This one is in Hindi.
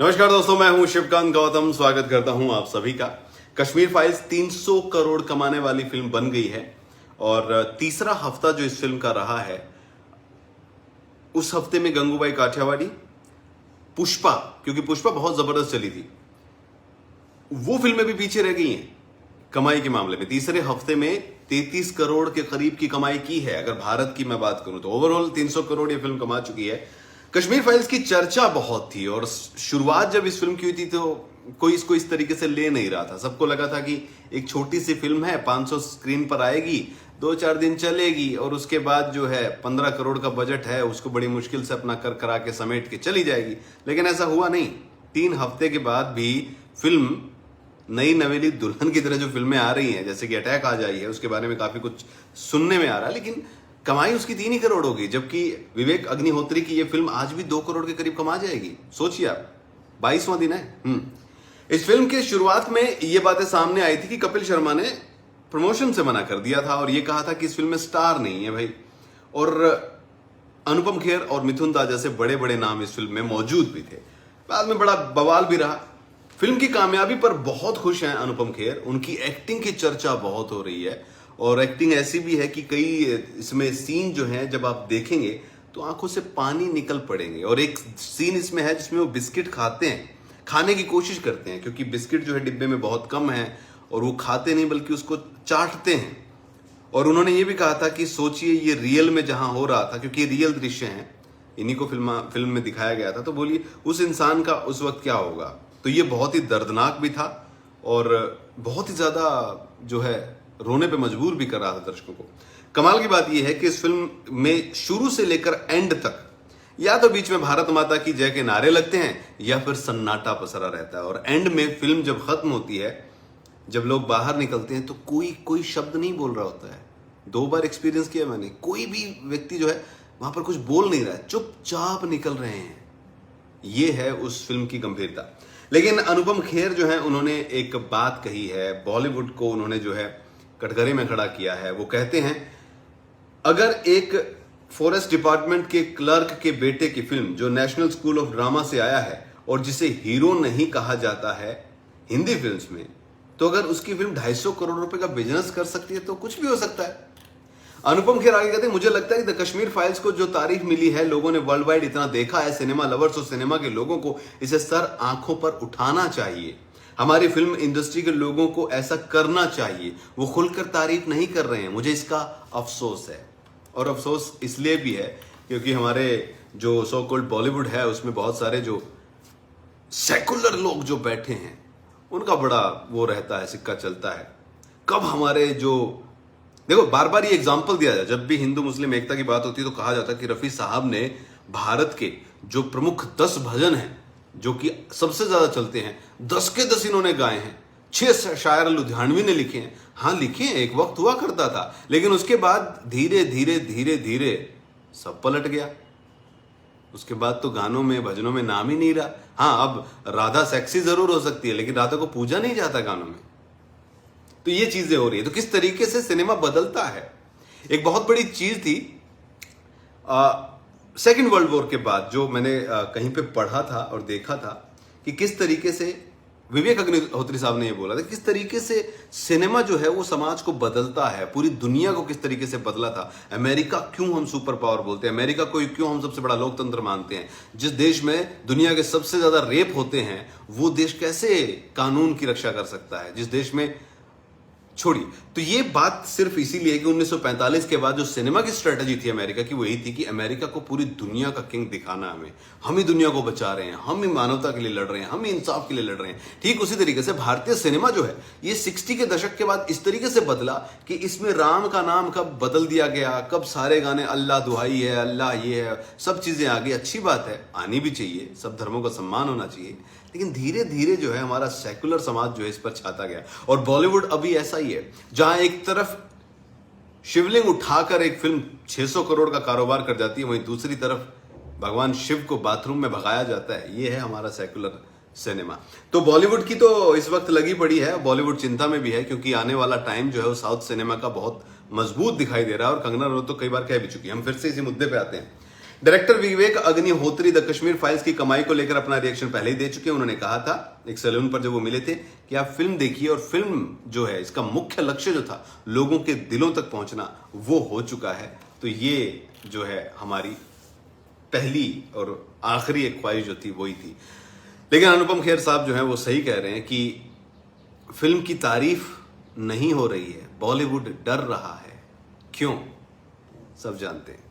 नमस्कार दोस्तों, मैं हूं शिवकांत गौतम। स्वागत करता हूं आप सभी का। कश्मीर फाइल्स 300 करोड़ कमाने वाली फिल्म बन गई है और तीसरा हफ्ता जो इस फिल्म का रहा है, उस हफ्ते में गंगूबाई काठियावाड़ी, पुष्पा, क्योंकि पुष्पा बहुत जबरदस्त चली थी, वो फिल्में भी पीछे रह गई हैं कमाई के मामले में। तीसरे हफ्ते में 33 करोड़ के करीब की कमाई की है। अगर भारत की मैं बात करूं तो ओवरऑल 300 करोड़ ये फिल्म कमा चुकी है। कश्मीर फाइल्स की चर्चा बहुत थी और शुरुआत जब इस फिल्म की हुई थी तो कोई इसको इस तरीके से ले नहीं रहा था। सबको लगा था कि एक छोटी सी फिल्म है, 500 स्क्रीन पर आएगी, 2-4 दिन चलेगी और उसके बाद जो है 15 करोड़ का बजट है, उसको बड़ी मुश्किल से अपना कर करा के समेट के चली जाएगी। लेकिन ऐसा हुआ नहीं। 3 हफ्ते के बाद भी फिल्म नई नवेली दुल्हन की तरह जो फिल्में आ रही हैं, जैसे कि अटैक आज आई है, उसके बारे में काफी कुछ सुनने में आ रहा है, लेकिन कमाई उसकी 3 ही करोड़ होगी। जबकि विवेक अग्निहोत्री की ये फिल्म आज भी 2 करोड़ के करीब कमा जाएगी। सोचिए आप, 22वां दिन है। इस फिल्म के शुरुआत में ये बातें सामने आई थी कि कपिल शर्मा ने प्रमोशन से मना कर दिया था और ये कहा था कि इस फिल्म में स्टार नहीं है भाई। और अनुपम खेर और मिथुन दा जैसे बड़े बड़े नाम इस फिल्म में मौजूद भी थे। बाद में बड़ा बवाल भी रहा। फिल्म की कामयाबी पर बहुत खुश हैं अनुपम खेर। उनकी एक्टिंग की चर्चा बहुत हो रही है और एक्टिंग ऐसी भी है कि कई इसमें सीन जो हैं जब आप देखेंगे तो आंखों से पानी निकल पड़ेंगे। और एक सीन इसमें है जिसमें वो बिस्किट खाते हैं, खाने की कोशिश करते हैं, क्योंकि बिस्किट जो है डिब्बे में बहुत कम है और वो खाते नहीं बल्कि उसको चाटते हैं। और उन्होंने ये भी कहा था कि सोचिए ये रियल में जहां हो रहा था, क्योंकि रियल दृश्य हैं, इन्हीं को फिल्म में दिखाया गया था, तो बोलिए उस इंसान का उस वक्त क्या होगा। तो ये बहुत ही दर्दनाक भी था और बहुत ही ज्यादा जो है रोने पे मजबूर भी कर रहा था दर्शकों को। कमाल की बात यह है कि इस फिल्म में शुरू से लेकर एंड तक या तो बीच में भारत माता की जय के नारे लगते हैं या फिर सन्नाटा पसरा रहता है। और एंड में फिल्म जब खत्म होती है, जब लोग बाहर निकलते हैं तो कोई शब्द नहीं बोल रहा होता है। 2 बार एक्सपीरियंस किया मैंने, कोई भी व्यक्ति जो है वहां पर कुछ बोल नहीं रहा है, चुपचाप निकल रहे हैं। ये है उस फिल्म की गंभीरता। लेकिन अनुपम खेर जो है, उन्होंने एक बात कही है, बॉलीवुड को उन्होंने जो है कटघरे में खड़ा किया है। वो कहते हैं, अगर एक फॉरेस्ट डिपार्टमेंट के क्लर्क के बेटे की फिल्म जो नेशनल स्कूल ऑफ ड्रामा से आया है और जिसे हीरो नहीं कहा जाता है हिंदी फिल्म्स में, तो अगर उसकी फिल्म 250 करोड़ रुपए का बिजनेस कर सकती है तो कुछ भी हो सकता है। अनुपम खेर आगे कहते हैं, मुझे लगता है कि द कश्मीर फाइल्स को जो तारीफ मिली है, लोगों ने वर्ल्ड वाइड इतना देखा है, सिनेमा लवर्स और सिनेमा के लोगों को इसे सर आंखों पर उठाना चाहिए। हमारी फिल्म इंडस्ट्री के लोगों को ऐसा करना चाहिए। वो खुलकर तारीफ नहीं कर रहे हैं, मुझे इसका अफसोस है। और अफसोस इसलिए भी है क्योंकि हमारे जो सो कॉल्ड बॉलीवुड है, उसमें बहुत सारे जो सेकुलर लोग जो बैठे हैं, उनका बड़ा वो रहता है, सिक्का चलता है। कब हमारे जो देखो, बार बार ये एग्जाम्पल दिया जाए, जब भी हिंदू मुस्लिम एकता की बात होती है तो कहा जाता है कि रफी साहब ने भारत के जो प्रमुख 10 भजन हैं जो कि सबसे ज्यादा चलते हैं, 10 के 10 इन्होंने गाए हैं। 6 शायर लुधियानवी ने लिखे हैं। हाँ, लिखे हैं, एक वक्त हुआ करता था, लेकिन उसके बाद धीरे धीरे धीरे धीरे सब पलट गया। उसके बाद तो गानों में भजनों में नाम ही नहीं रहा। हाँ, अब राधा सेक्सी जरूर हो सकती है, लेकिन राधा को पूजा नहीं जाता गानों में। तो ये चीजें हो रही है। तो किस तरीके से सिनेमा बदलता है। एक बहुत बड़ी चीज थी सेकेंड वर्ल्ड वॉर के बाद, जो मैंने कहीं पे पढ़ा था और देखा था कि किस तरीके से विवेक अग्निहोत्री साहब ने ये बोला था, किस तरीके से सिनेमा जो है वो समाज को बदलता है, पूरी दुनिया को किस तरीके से बदला था। अमेरिका क्यों हम सुपर पावर बोलते हैं, अमेरिका को क्यों हम सबसे बड़ा लोकतंत्र मानते हैं, जिस देश में दुनिया के सबसे ज्यादा रेप होते हैं, वो देश कैसे कानून की रक्षा कर सकता है, जिस देश में छोड़िए। तो ये बात सिर्फ इसीलिए कि 1945 के बाद जो सिनेमा की स्ट्रेटजी थी अमेरिका की, वो यही थी कि अमेरिका को पूरी दुनिया का किंग दिखाना हमें, हम ही दुनिया को बचा रहे हैं, हम ही मानवता के लिए लड़ रहे हैं, हम ही इंसाफ के लिए लड़ रहे हैं। ठीक उसी तरीके से भारतीय सिनेमा जो है, ये 60 के दशक के बाद इस तरीके से बदला कि इसमें राम का नाम कब बदल दिया गया, कब सारे गाने अल्लाह दुहाई है, अल्लाह ये है, सब चीजें आ गई। अच्छी बात है, आनी भी चाहिए, सब धर्मों का सम्मान होना चाहिए। लेकिन धीरे धीरे जो है हमारा सेकुलर समाज जो है इस पर छाता गया। और बॉलीवुड अभी ऐसा ही है, जहां एक तरफ शिवलिंग उठाकर एक फिल्म 600 करोड़ का कारोबार कर जाती है, वहीं दूसरी तरफ भगवान शिव को बाथरूम में भगाया जाता है। ये है हमारा सेकुलर सिनेमा। तो बॉलीवुड की तो इस वक्त लगी पड़ी है, बॉलीवुड चिंता में भी है, क्योंकि आने वाला टाइम जो है वो साउथ सिनेमा का बहुत मजबूत दिखाई दे रहा है। और कंगना रनौत तो कई बार कह भी चुकी है। हम फिर से इसी मुद्दे पे आते हैं। Director Vivek Agnihotri the Kashmir files की कमाई को लेकर अपना रिएक्शन पहले ही दे चुके हैं। उन्होंने कहा था एक सैलून पर जब वो मिले थे कि आप फिल्म देखिए, और फिल्म जो है इसका मुख्य लक्ष्य जो था लोगों के दिलों तक पहुंचना, वो हो चुका है। तो ये जो है हमारी पहली और आखिरी एक ख्वाहिश जो थी वही थी। लेकिन अनुपम खेर साहब जो है वो सही कह रहे हैं कि फिल्म की तारीफ नहीं हो रही है, बॉलीवुड डर रहा है। क्यों? सब जानते हैं।